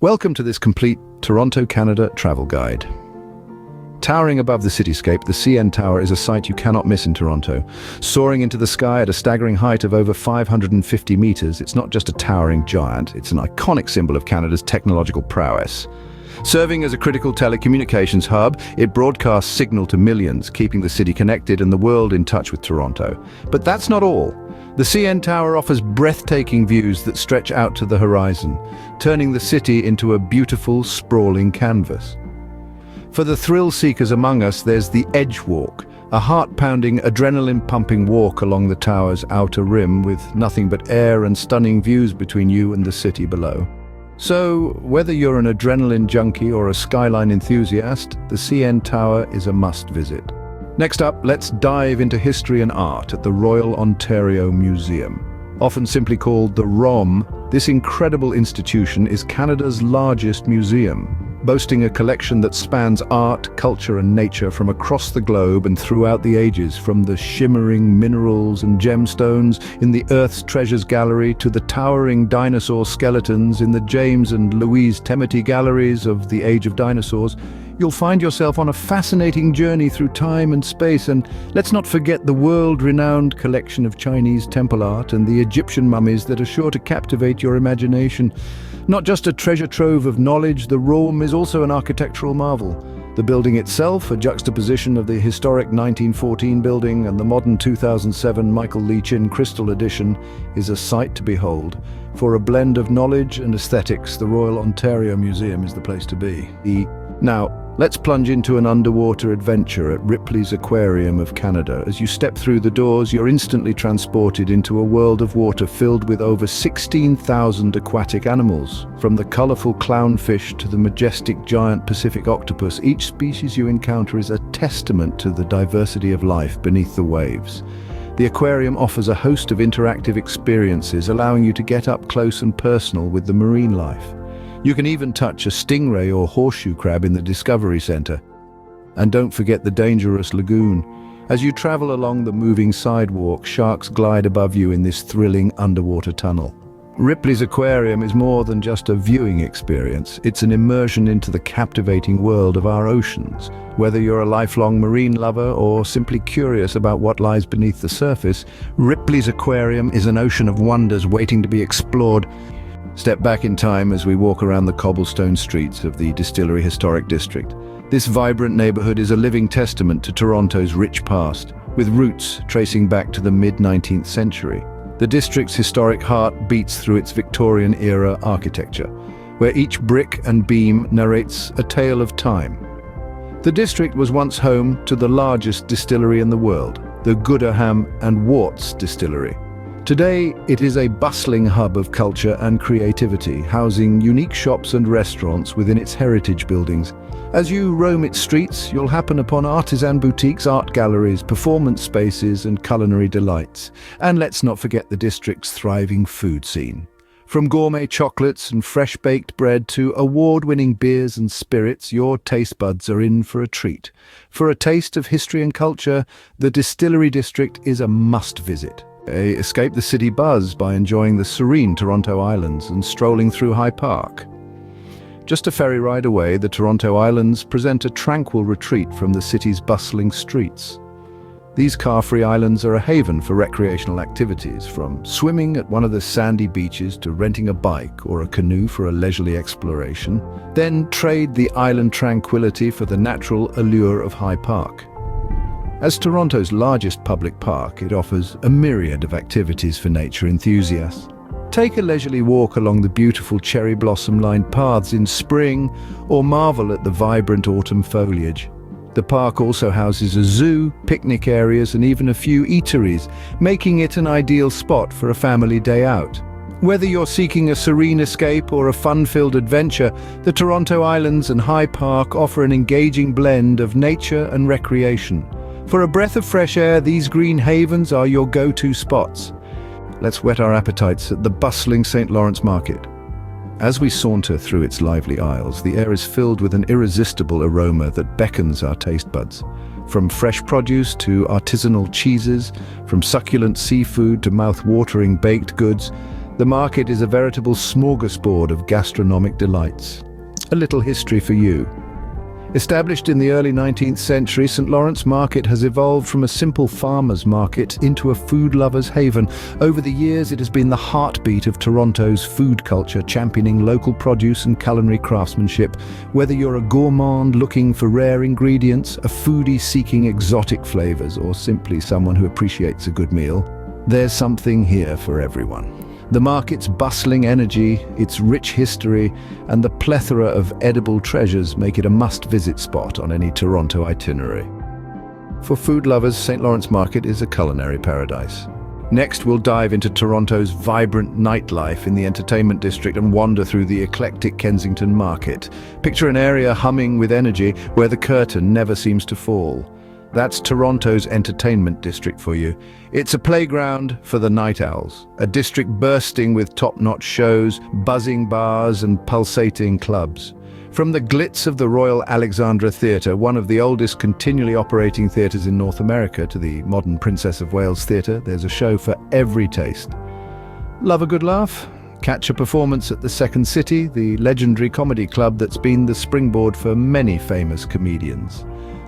Welcome to this complete Toronto, Canada travel guide. Towering above the cityscape, the CN Tower is a sight you cannot miss in Toronto. Soaring into the sky at a staggering height of over 550 meters, it's not just a towering giant, it's an iconic symbol of Canada's technological prowess. Serving as a critical telecommunications hub, it broadcasts signal to millions, keeping the city connected and the world in touch with Toronto. But that's not all. The CN Tower offers breathtaking views that stretch out to the horizon, turning the city into a beautiful, sprawling canvas. For the thrill-seekers among us, there's the Edge Walk, a heart-pounding, adrenaline-pumping walk along the tower's outer rim with nothing but air and stunning views between you and the city below. So, whether you're an adrenaline junkie or a skyline enthusiast, the CN Tower is a must-visit. Next up, let's dive into history and art at the Royal Ontario Museum. Often simply called the ROM, this incredible institution is Canada's largest museum, boasting a collection that spans art, culture and nature from across the globe and throughout the ages, from the shimmering minerals and gemstones in the Earth's Treasures Gallery to the towering dinosaur skeletons in the James and Louise Temeti galleries of the Age of Dinosaurs. You'll find yourself on a fascinating journey through time and space, and let's not forget the world-renowned collection of Chinese temple art and the Egyptian mummies that are sure to captivate your imagination. Not just a treasure trove of knowledge, the ROM is also an architectural marvel. The building itself, a juxtaposition of the historic 1914 building and the modern 2007 Michael Lee Chin Crystal Edition, is a sight to behold. For a blend of knowledge and aesthetics, the Royal Ontario Museum is the place to be. Now, let's plunge into an underwater adventure at Ripleys Aquarium of Canada. As you step through the doors, you're instantly transported into a world of water filled with over 16,000 aquatic animals. From the colorful clownfish to the majestic giant Pacific octopus, each species you encounter is a testament to the diversity of life beneath the waves. The aquarium offers a host of interactive experiences, allowing you to get up close and personal with the marine life. You can even touch a stingray or horseshoe crab in the Discovery Centre. And don't forget the dangerous lagoon. As you travel along the moving sidewalk, sharks glide above you in this thrilling underwater tunnel. Ripley's Aquarium is more than just a viewing experience. It's an immersion into the captivating world of our oceans. Whether you're a lifelong marine lover or simply curious about what lies beneath the surface, Ripley's Aquarium is an ocean of wonders waiting to be explored. Step back in time as we walk around the cobblestone streets of the Distillery Historic District. This vibrant neighborhood is a living testament to Toronto's rich past, with roots tracing back to the mid-19th century. The district's historic heart beats through its Victorian-era architecture, where each brick and beam narrates a tale of time. The district was once home to the largest distillery in the world, the Gooderham and Worts Distillery. Today, it is a bustling hub of culture and creativity, housing unique shops and restaurants within its heritage buildings. As you roam its streets, you'll happen upon artisan boutiques, art galleries, performance spaces, and culinary delights. And let's not forget the district's thriving food scene. From gourmet chocolates and fresh-baked bread to award-winning beers and spirits, your taste buds are in for a treat. For a taste of history and culture, the Distillery District is a must-visit. Escape the city buzz by enjoying the serene Toronto Islands and strolling through High Park. Just a ferry ride away, the Toronto Islands present a tranquil retreat from the city's bustling streets. These car-free islands are a haven for recreational activities, from swimming at one of the sandy beaches to renting a bike or a canoe for a leisurely exploration. Then trade the island tranquility for the natural allure of High Park. As Toronto's largest public park, it offers a myriad of activities for nature enthusiasts. Take a leisurely walk along the beautiful cherry blossom-lined paths in spring, or marvel at the vibrant autumn foliage. The park also houses a zoo, picnic areas, and even a few eateries, making it an ideal spot for a family day out. Whether you're seeking a serene escape or a fun-filled adventure, the Toronto Islands and High Park offer an engaging blend of nature and recreation. For a breath of fresh air, these green havens are your go-to spots. Let's whet our appetites at the bustling St. Lawrence Market. As we saunter through its lively aisles, the air is filled with an irresistible aroma that beckons our taste buds. From fresh produce to artisanal cheeses, from succulent seafood to mouth-watering baked goods, The market is a veritable smorgasbord of gastronomic delights. A little history for you. Established in the early 19th century, St. Lawrence Market has evolved from a simple farmer's market into a food lover's haven. Over the years, it has been the heartbeat of Toronto's food culture, championing local produce and culinary craftsmanship. Whether you're a gourmand looking for rare ingredients, a foodie seeking exotic flavors, or simply someone who appreciates a good meal, there's something here for everyone. The market's bustling energy, its rich history, and the plethora of edible treasures make it a must-visit spot on any Toronto itinerary. For food lovers, St. Lawrence Market is a culinary paradise. Next, we'll dive into Toronto's vibrant nightlife in the entertainment district and wander through the eclectic Kensington Market. Picture an area humming with energy where the curtain never seems to fall. That's Toronto's entertainment district for you. It's a playground for the night owls, a district bursting with top-notch shows, buzzing bars and pulsating clubs. From the glitz of the Royal Alexandra Theatre, one of the oldest continually operating theatres in North America, to the modern Princess of Wales Theatre, there's a show for every taste. Love a good laugh? Catch a performance at the Second City, the legendary comedy club that's been the springboard for many famous comedians.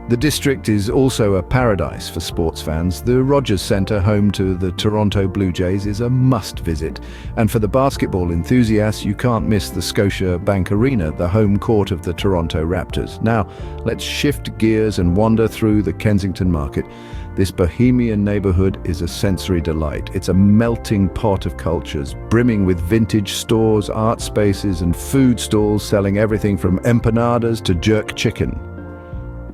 The district is also a paradise for sports fans. The Rogers Centre, home to the Toronto Blue Jays, is a must-visit. And for the basketball enthusiasts, you can't miss the Scotiabank Arena, the home court of the Toronto Raptors. Now, let's shift gears and wander through the Kensington Market. This bohemian neighborhood is a sensory delight. It's a melting pot of cultures, brimming with vintage stores, art spaces, and food stalls selling everything from empanadas to jerk chicken.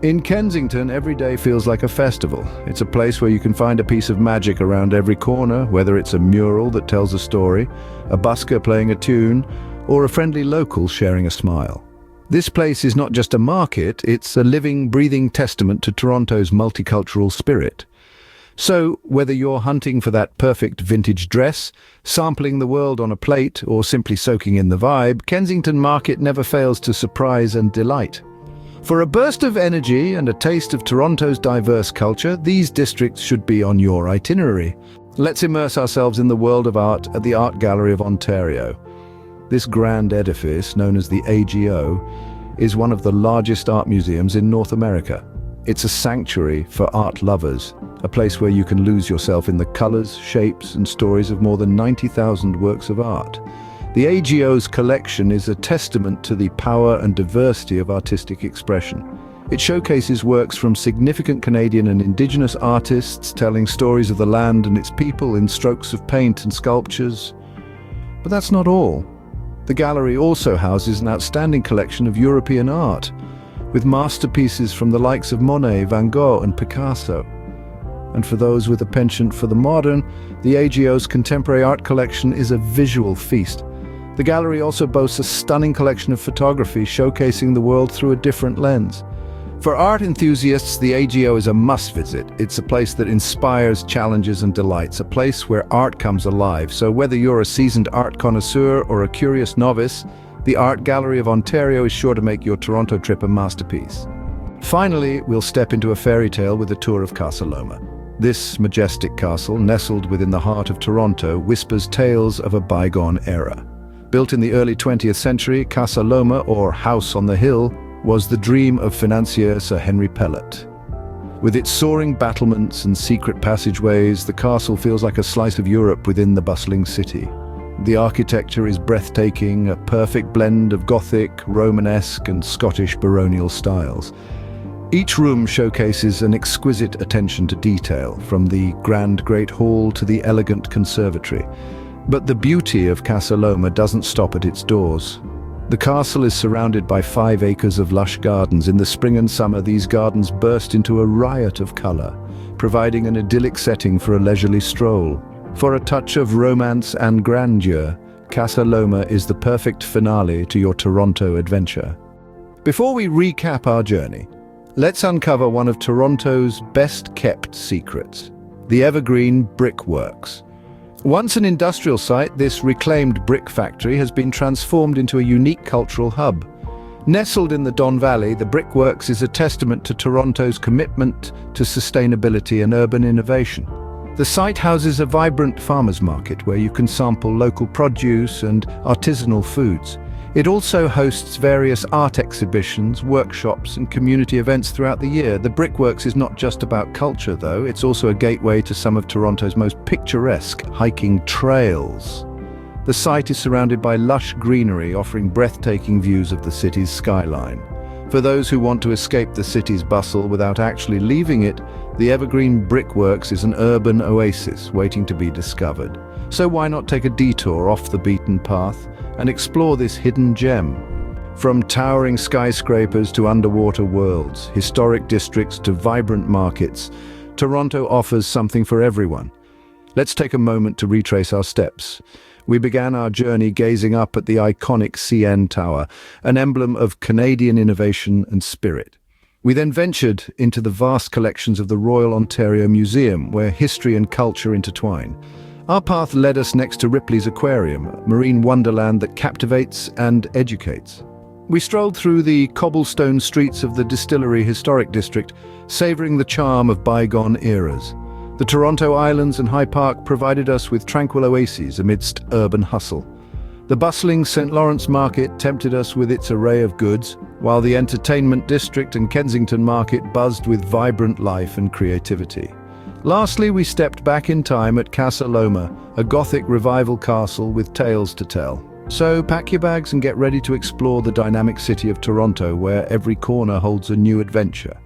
In Kensington, every day feels like a festival. It's a place where you can find a piece of magic around every corner, whether it's a mural that tells a story, a busker playing a tune, or a friendly local sharing a smile. This place is not just a market, it's a living, breathing testament to Toronto's multicultural spirit. So, whether you're hunting for that perfect vintage dress, sampling the world on a plate, or simply soaking in the vibe, Kensington Market never fails to surprise and delight. For a burst of energy and a taste of Toronto's diverse culture, these districts should be on your itinerary. Let's immerse ourselves in the world of art at the Art Gallery of Ontario. This grand edifice, known as the AGO, is one of the largest art museums in North America. It's a sanctuary for art lovers, a place where you can lose yourself in the colors, shapes, and stories of more than 90,000 works of art. The AGO's collection is a testament to the power and diversity of artistic expression. It showcases works from significant Canadian and Indigenous artists telling stories of the land and its people in strokes of paint and sculptures. But that's not all. The gallery also houses an outstanding collection of European art, with masterpieces from the likes of Monet, Van Gogh, and Picasso. And for those with a penchant for the modern, the AGO's contemporary art collection is a visual feast. The gallery also boasts a stunning collection of photography showcasing the world through a different lens. For art enthusiasts, the AGO is a must-visit. It's a place that inspires, challenges, and delights, a place where art comes alive. So whether you're a seasoned art connoisseur or a curious novice, the Art Gallery of Ontario is sure to make your Toronto trip a masterpiece. Finally, we'll step into a fairy tale with a tour of Caloma. This majestic castle, nestled within the heart of Toronto, whispers tales of a bygone era. Built in the early 20th century, Caloma, or House on the Hill, was the dream of financier Sir Henry Pellet. With its soaring battlements and secret passageways, the castle feels like a slice of Europe within the bustling city. The architecture is breathtaking, a perfect blend of Gothic, Romanesque, and Scottish baronial styles. Each room showcases an exquisite attention to detail, from the grand Great Hall to the elegant conservatory. But the beauty of Caloma doesn't stop at its doors. The castle is surrounded by 5 acres of lush gardens. In the spring and summer, these gardens burst into a riot of color, providing an idyllic setting for a leisurely stroll. For a touch of romance and grandeur, Caloma is the perfect finale to your Toronto adventure. Before we recap our journey, let's uncover one of Toronto's best-kept secrets, the Evergreen Brickworks. Once an industrial site, this reclaimed brick factory has been transformed into a unique cultural hub. Nestled in the Don Valley, the Brickworks is a testament to Toronto's commitment to sustainability and urban innovation. The site houses a vibrant farmers market where you can sample local produce and artisanal foods. It also hosts various art exhibitions, workshops, and community events throughout the year. The Brickworks is not just about culture, though. It's also a gateway to some of Toronto's most picturesque hiking trails. The site is surrounded by lush greenery, offering breathtaking views of the city's skyline. For those who want to escape the city's bustle without actually leaving it, the Evergreen Brickworks is an urban oasis waiting to be discovered. So why not take a detour off the beaten path and explore this hidden gem? From towering skyscrapers to underwater worlds, historic districts to vibrant markets, Toronto offers something for everyone. Let's take a moment to retrace our steps. We began our journey gazing up at the iconic CN Tower, an emblem of Canadian innovation and spirit. We then ventured into the vast collections of the Royal Ontario Museum, where history and culture intertwine. Our path led us next to Ripleys Aquarium, a marine wonderland that captivates and educates. We strolled through the cobblestone streets of the Distillery District, savoring the charm of bygone eras. The Toronto Islands and High Park provided us with tranquil oases amidst urban hustle. The bustling St. Lawrence Market tempted us with its array of goods, while the Entertainment District and Kensington Market buzzed with vibrant life and creativity. Lastly, we stepped back in time at Caloma, a Gothic revival castle with tales to tell. So pack your bags and get ready to explore the dynamic city of Toronto, where every corner holds a new adventure.